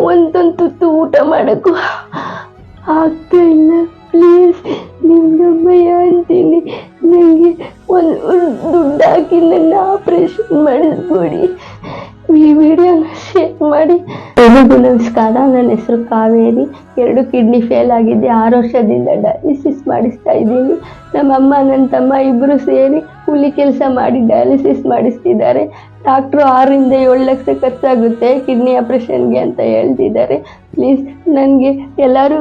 ಒಂದೊಂದು ತುತ್ತು ಊಟ ಮಾಡೋಕ್ಕೂ ಆಗ್ತಾ ಇಲ್ಲ. ಪ್ಲೀಸ್ ನಿಮ್ಮಯ್ಯ ಅಂತೀನಿ, ನನಗೆ ಒಂದು ದುಡ್ಡು ಹಾಕಿ ನನ್ನ ಆಪ್ರೇಷನ್ ಮಾಡಿಸ್ಕೊಡಿ. ಈ ವಿಡಿಯೋನ ಶೇರ್ ಮಾಡಿ. ಎಲ್ರಿಗೂ ನಮಸ್ಕಾರ. ನನ್ನ ಹೆಸರು ಕಾವೇರಿ. 2 ಕಿಡ್ನಿ ಫೇಲ್ ಆಗಿದೆ. 6 ವರ್ಷದಿಂದ ಡಯಾಲಿಸಿಸ್ ಮಾಡಿಸ್ತಾ ಇದ್ದೀನಿ. ನಮ್ಮಮ್ಮ ನನ್ನ ತಮ್ಮ ಇಬ್ಬರು ಸೇರಿ ಕೂಲಿ ಕೆಲಸ ಮಾಡಿ ಡಯಾಲಿಸಿಸ್ ಮಾಡಿಸ್ತಿದ್ದಾರೆ. ಡಾಕ್ಟ್ರು 6 ರಿಂದ 7 ಲಕ್ಷ ಖರ್ಚಾಗುತ್ತೆ ಕಿಡ್ನಿ ಆಪ್ರೇಷನ್ಗೆ ಅಂತ ಹೇಳ್ತಿದ್ದಾರೆ. ಪ್ಲೀಸ್ ನನಗೆ ಎಲ್ಲರೂ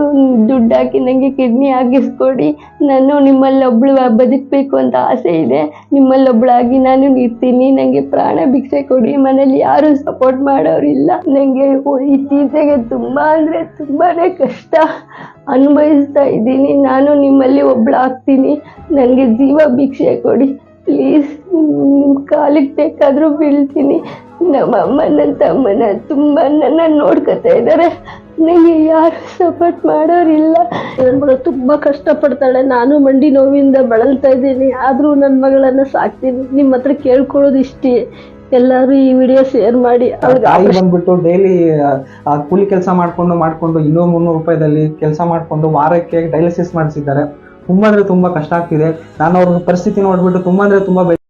ದುಡ್ಡು ಹಾಕಿ ನನಗೆ ಕಿಡ್ನಿ ಹಾಕಿಸ್ಕೊಡಿ. ನಾನು ನಿಮ್ಮಲ್ಲೊಬ್ಳು ಬದುಕಬೇಕು ಅಂತ ಆಸೆ ಇದೆ. ನಿಮ್ಮಲ್ಲೊಬ್ಳಾಗಿ ನಾನು ಇರ್ತೀನಿ. ನನಗೆ ಪ್ರಾಣ ಭಿಕ್ಷೆ ಕೊಡಿ. ಮನೇಲಿ ಯಾರು ಸಪೋರ್ಟ್ ಮಾಡೋರಿಲ್ಲ. ನನಗೆ ಇತ್ತೀಚೆಗೆ ತುಂಬ ಅಂದರೆ ತುಂಬಾ ಕಷ್ಟ ಅನುಭವಿಸ್ತಾ ಇದ್ದೀನಿ. ನಾನು ನಿಮ್ಮಲ್ಲಿ ಒಬ್ಳಾಗ್ತೀನಿ. ನನಗೆ ಜೀವ ಭಿಕ್ಷೆ ಕೊಡಿ ಪ್ಲೀಸ್. ನಿಮ್ಮ ಕಾಲಿಗೆ ಬೇಕಾದರೂ ಬೀಳ್ತೀನಿ. ನಮ್ಮಮ್ಮ ನನ್ನ ತಮ್ಮನ ತುಂಬ ನನ್ನ ನೋಡ್ಕೊತಾ ಇದ್ದಾರೆ. ನನಗೆ ಯಾರು ಸಪೋರ್ಟ್ ಮಾಡೋರಿಲ್ಲ. ನನ್ನ ಮಗಳು ತುಂಬ ಕಷ್ಟಪಡ್ತಾಳೆ. ನಾನು ಮಂಡಿ ನೋವಿಂದ ಬಳಲ್ತಾ ಇದ್ದೀನಿ. ಆದರೂ ನನ್ನ ಮಗಳನ್ನು ಸಾಕ್ತೀನಿ. ನಿಮ್ಮ ಹತ್ರ ಕೇಳ್ಕೊಳ್ಳೋದು ಇಷ್ಟೇ, ಎಲ್ಲರೂ ಈ ವಿಡಿಯೋ ಶೇರ್ ಮಾಡಿ. ತಾಯಿ ಬಂದ್ಬಿಟ್ಟು ಡೈಲಿ ಕೂಲಿ ಕೆಲಸ ಮಾಡ್ಕೊಂಡು 200-300 ರೂಪಾಯಿದಲ್ಲಿ ಕೆಲಸ ಮಾಡ್ಕೊಂಡು ವಾರಕ್ಕೆ ಡಯಾಲಿಸಿಸ್ ಮಾಡಿಸಿದ್ದಾರೆ. ತುಂಬಾ ಅಂದ್ರೆ ತುಂಬಾ ಕಷ್ಟ ಆಗ್ತಿದೆ. ನಾನು ಅವ್ರ ಪರಿಸ್ಥಿತಿ ನೋಡ್ಬಿಟ್ಟು ತುಂಬಾ ಅಂದ್ರೆ ತುಂಬಾ